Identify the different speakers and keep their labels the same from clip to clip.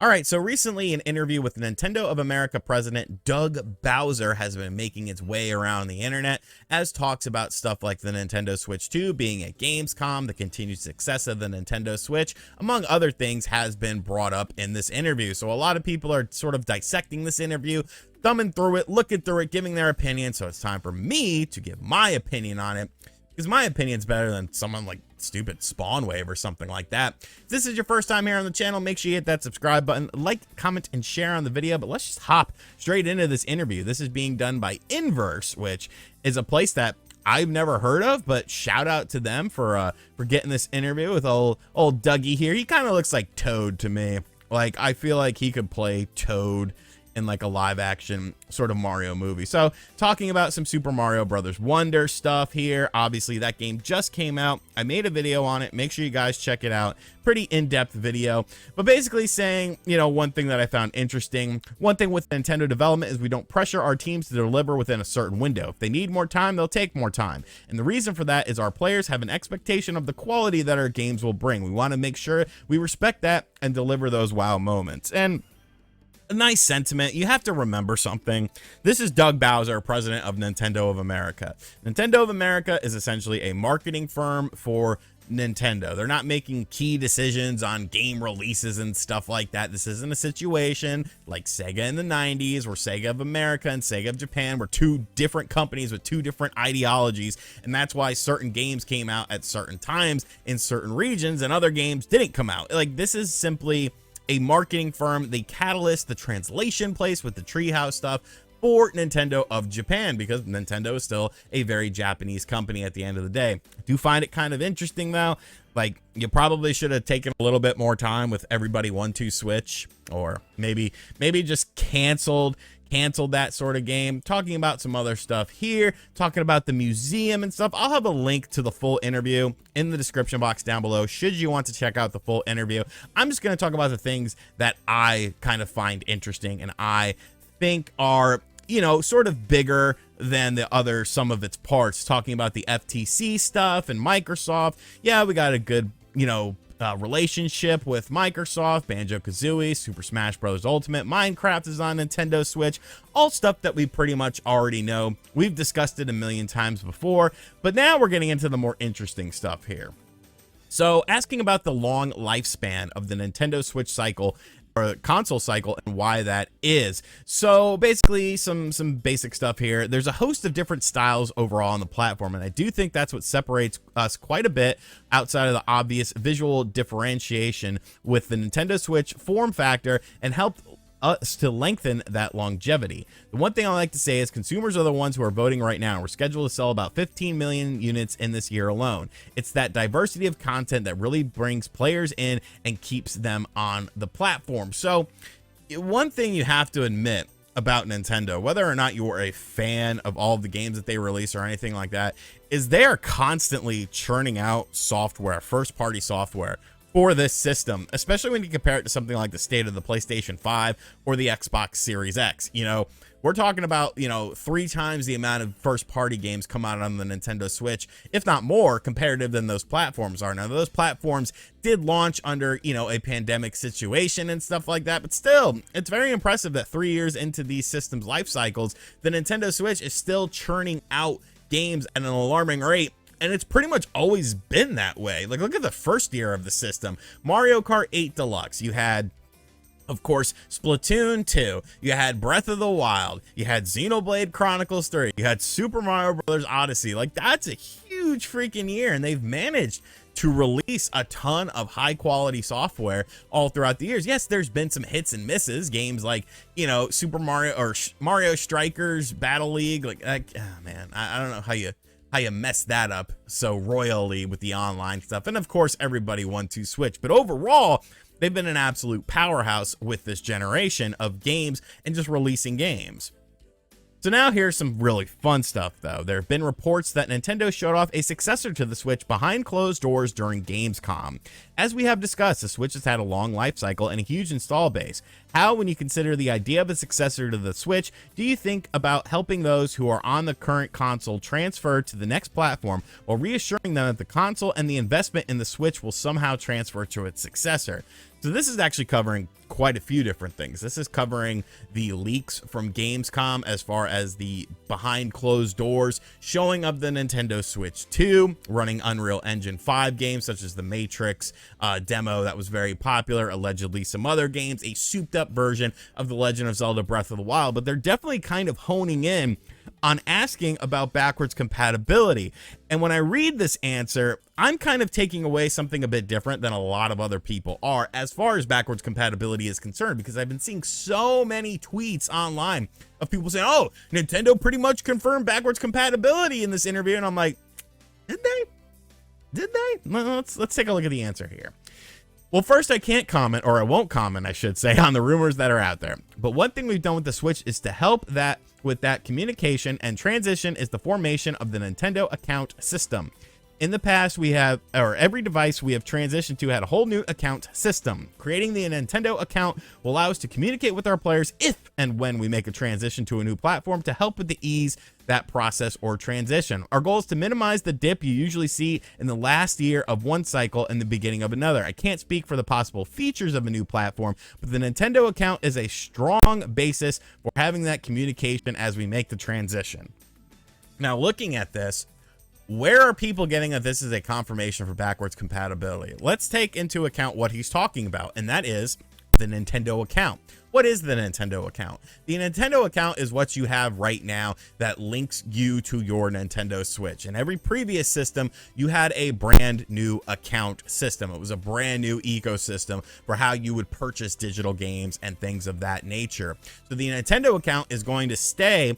Speaker 1: All right, so recently an interview with Nintendo of America president Doug Bowser has been making its way around the internet as talks about stuff like the Nintendo Switch 2 being at Gamescom, the continued success of the Nintendo Switch, among other things, has been brought up in this interview. So a lot of people are sort of dissecting this interview, thumbing through it, looking through it, giving their opinion. So it's time for me to give my opinion on it, because my opinion's better than someone like stupid Spawn Wave or something like that. If this is your first time here on the channel, make sure you hit that subscribe button, like, comment, and share on the video. But let's just hop straight into this interview. This is being done by Inverse, which is a place that I've never heard of, but shout out to them for getting this interview with old Dougie here. He kind of looks like Toad to me. Like, I feel like he could play Toad in like a live action sort of Mario movie. So talking about some Super Mario Brothers Wonder stuff here. Obviously that game just came out. I made a video on it. Make sure you guys check it out. Pretty in-depth video, but basically saying, you know, one thing that I found interesting, one thing with Nintendo development is we don't pressure our teams to deliver within a certain window. If they need more time, they'll take more time. And the reason for that is our players have an expectation of the quality that our games will bring. We want to make sure we respect that and deliver those wow moments. And a nice sentiment. You have to remember something. This is Doug Bowser, president of Nintendo of America. Nintendo of America is essentially a marketing firm for Nintendo. They're not making key decisions on game releases and stuff like that. This isn't a situation like Sega in the 90s, where Sega of America and Sega of Japan were two different companies with two different ideologies, and that's why certain games came out at certain times in certain regions and other games didn't come out. Like, this is simply a marketing firm, the catalyst, the translation place with the treehouse stuff for Nintendo of Japan, because Nintendo is still a very Japanese company at the end of the day. I do find it kind of interesting though. Like, you probably should have taken a little bit more time with Everybody 1-2 Switch, or maybe just canceled that sort of game. Talking about some other stuff here, talking about the museum and stuff. I'll have a link to the full interview in the description box down below should you want to check out the full interview. I'm just going to talk about the things that I kind of find interesting and I think are, you know, sort of bigger than the other some of its parts. Talking about the FTC stuff and Microsoft. Yeah, we got a good, you know, relationship with Microsoft, Banjo-Kazooie, Super Smash Bros. Ultimate, Minecraft is on Nintendo Switch, all stuff that we pretty much already know. We've discussed it a million times before, but now we're getting into the more interesting stuff here. So asking about the long lifespan of the Nintendo Switch cycle, or console cycle, and why that is. So basically some basic stuff here. There's a host of different styles overall on the platform, and I do think that's what separates us quite a bit outside of the obvious visual differentiation with the Nintendo Switch form factor, and helped us to lengthen that longevity. The one thing I like to say is consumers are the ones who are voting right now. We're scheduled to sell about 15 million units in this year alone. It's that diversity of content that really brings players in and keeps them on the platform. So one thing you have to admit about Nintendo, whether or not you are a fan of all of the games that they release or anything like that, is they are constantly churning out software, first-party software, for this system, especially when you compare it to something like the state of the PlayStation 5 or the Xbox Series X. You know, we're talking about, you know, 3 times the amount of first party games come out on the Nintendo Switch, if not more, comparative than those platforms are. Now, those platforms did launch under, you know, a pandemic situation and stuff like that, but still, it's very impressive that 3 years into these systems' life cycles, the Nintendo Switch is still churning out games at an alarming rate. And it's pretty much always been that way. Like, look at the first year of the system. Mario Kart 8 Deluxe. You had, of course, Splatoon 2. You had Breath of the Wild. You had Xenoblade Chronicles 3. You had Super Mario Bros. Odyssey. Like, that's a huge freaking year. And they've managed to release a ton of high quality software all throughout the years. Yes, there's been some hits and misses. Games like, you know, Super Mario or Mario Strikers, Battle League. Like, oh, man, I don't know how you mess that up so royally with the online stuff. And of course, Everybody 1-2 Switch. But overall, they've been an absolute powerhouse with this generation of games and just releasing games. So now here's some really fun stuff though. There have been reports that Nintendo showed off a successor to the Switch behind closed doors during Gamescom. As we have discussed, the Switch has had a long life cycle and a huge install base. How, when you consider the idea of a successor to the Switch, do you think about helping those who are on the current console transfer to the next platform, while reassuring them that the console and the investment in the Switch will somehow transfer to its successor? So this is actually covering quite a few different things. This is covering the leaks from Gamescom as far as the behind closed doors showing of the Nintendo Switch 2, running Unreal Engine 5 games such as the Matrix demo that was very popular, allegedly some other games, a souped up version of The Legend of Zelda Breath of the Wild. But they're definitely kind of honing in on asking about backwards compatibility. And when I read this answer, I'm kind of taking away something a bit different than a lot of other people are as far as backwards compatibility is concerned, because I've been seeing so many tweets online of people saying, oh, Nintendo pretty much confirmed backwards compatibility in this interview. And I'm like, did they? Did they? Let's take a look at the answer here. Well, first, I can't comment, or I won't comment, I should say, on the rumors that are out there. But one thing we've done with the Switch is to help that with that communication and transition is the formation of the Nintendo account system. In the past, we have, or every device we have transitioned to had a whole new account system. Creating the Nintendo account will allow us to communicate with our players if and when we make a transition to a new platform to help with the ease that process or transition. Our goal is to minimize the dip you usually see in the last year of one cycle and the beginning of another. I can't speak for the possible features of a new platform, but the Nintendo account is a strong basis for having that communication as we make the transition. Now, looking at this, where are people getting that this is a confirmation for backwards compatibility? Let's take into account what he's talking about, and that is the Nintendo account. What is the Nintendo account? The Nintendo account is what you have right now that links you to your Nintendo Switch. In every previous system, you had a brand new account system. It was a brand new ecosystem for how you would purchase digital games and things of that nature. So the Nintendo account is going to stay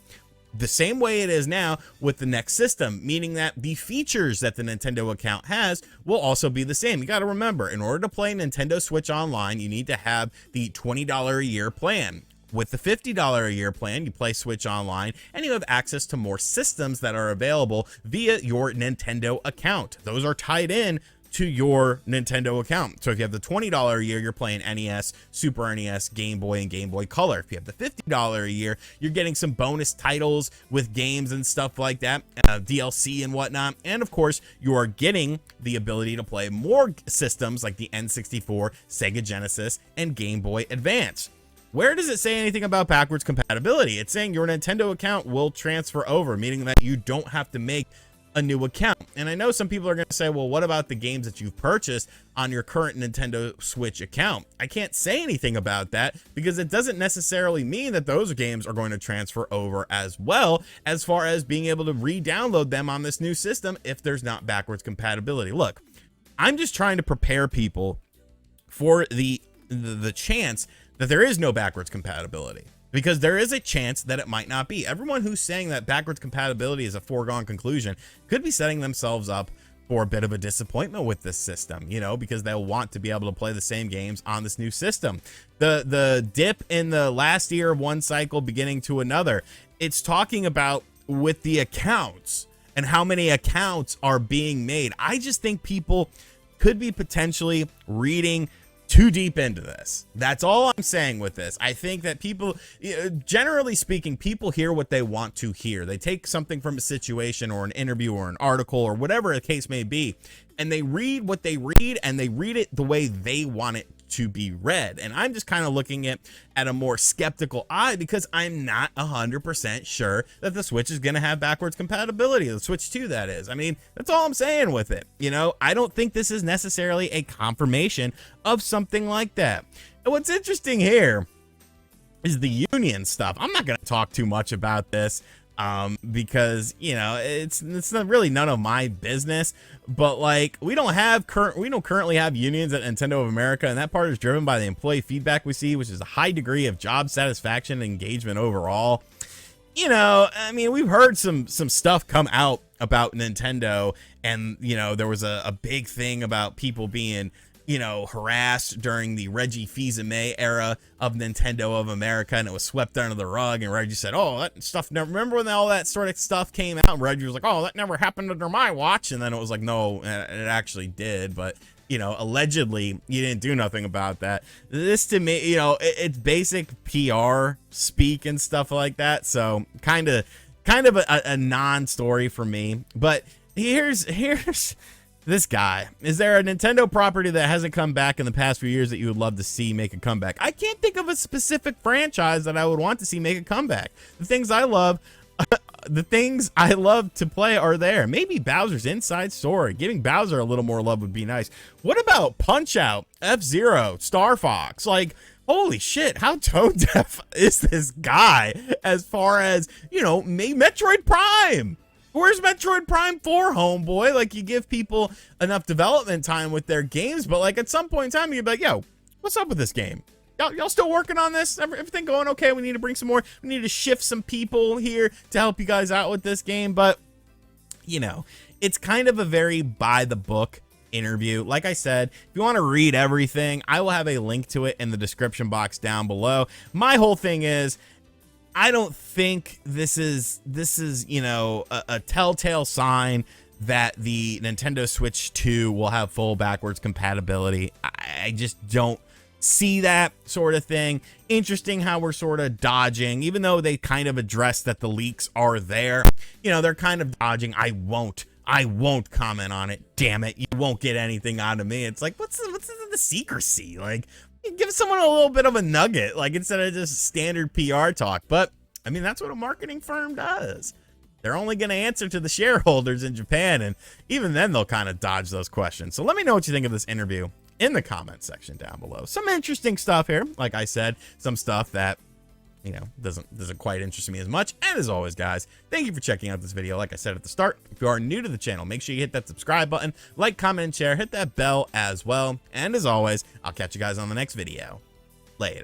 Speaker 1: the same way it is now with the next system, meaning that the features that the Nintendo account has will also be the same. You got to remember, in order to play Nintendo Switch Online, you need to have the $20 a year plan. With the $50 a year plan, you play Switch Online and you have access to more systems that are available via your Nintendo account. Those are tied in to your Nintendo account. So if you have the $20 a year, you're playing NES, Super NES, Game Boy, and Game Boy Color. If you have the $50 a year, you're getting some bonus titles with games and stuff like that, DLC and whatnot. And of course, you are getting the ability to play more systems like the N64, Sega Genesis, and Game Boy Advance. Where does it say anything about backwards compatibility? It's saying your Nintendo account will transfer over, meaning that you don't have to make a new account. And I know some people are going to say, well, what about the games that you've purchased on your current Nintendo Switch account? I can't say anything about that because it doesn't necessarily mean that those games are going to transfer over as well, as far as being able to re-download them on this new system if there's not backwards compatibility. Look, I'm just trying to prepare people for the chance that there is no backwards compatibility, because there is a chance that it might not be. Everyone who's saying that backwards compatibility is a foregone conclusion could be setting themselves up for a bit of a disappointment with this system, you know, because they'll want to be able to play the same games on this new system. The dip in the last year of one cycle beginning to another, it's talking about with the accounts and how many accounts are being made. I just think people could be potentially reading too deep into this. That's all I'm saying with this. I think that people, generally speaking, people hear what they want to hear. They take something from a situation or an interview or an article or whatever the case may be, and they read what they read, and they read it the way they want it to be read. And I'm just kind of looking at a more skeptical eye because I'm not 100% sure that the Switch is going to have backwards compatibility. The Switch 2, that is. I mean, that's all I'm saying with it. You know, I don't think this is necessarily a confirmation of something like that. And what's interesting here is the union stuff. I'm not going to talk too much about this because, you know, it's not really none of my business, but like we don't currently have unions at Nintendo of America, and that part is driven by the employee feedback we see, which is a high degree of job satisfaction and engagement overall. You know, I mean, we've heard some stuff come out about Nintendo, and you know, there was a big thing about people being, you know, harassed during the Reggie Fils-Aimé era of Nintendo of America, and it was swept under the rug, and Reggie said, oh, that stuff never, remember when all that sort of stuff came out? And Reggie was like, oh, that never happened under my watch. And then it was like, no, it actually did, but you know, allegedly you didn't do nothing about that. This to me, you know, it's basic PR speak and stuff like that, so kind of a non-story for me. But here's This guy, is there a Nintendo property that hasn't come back in the past few years that you would love to see make a comeback? I can't think of a specific franchise that I would want to see make a comeback. The things I love to play are there. Maybe Bowser's Inside Story. Giving Bowser a little more love would be nice. What about Punch-Out, F-Zero, Star Fox? Like, holy shit, how tone deaf is this guy as far as, you know, Metroid Prime? Where's Metroid Prime 4, homeboy? Like, you give people enough development time with their games, but like at some point in time, you'd be like, yo, what's up with this game? Y'all still working on this? Everything going okay? We need to bring some more. We need to shift some people here to help you guys out with this game. But, you know, it's kind of a very by the book interview. Like I said, if you want to read everything, I will have a link to it in the description box down below. My whole thing is, I don't think this is, you know, a telltale sign that the Nintendo Switch 2 will have full backwards compatibility. I just don't see that sort of thing. Interesting how we're sort of dodging, even though they kind of address that the leaks are there. You know, they're kind of dodging. I won't comment on it. Damn it. You won't get anything out of me. It's like, what's the secrecy? Like, give someone a little bit of a nugget, like instead of just standard PR talk. But I mean, that's what a marketing firm does. They're only going to answer to the shareholders in Japan, and even then they'll kind of dodge those questions. So let me know what you think of this interview in the comment section down below. Some interesting stuff here. Like I said, some stuff that, you know, doesn't quite interest me as much. And as always, guys, thank you for checking out this video. Like I said at the start, if you are new to the channel, make sure you hit that subscribe button, like, comment, and share, hit that bell as well. And as always, I'll catch you guys on the next video. Later.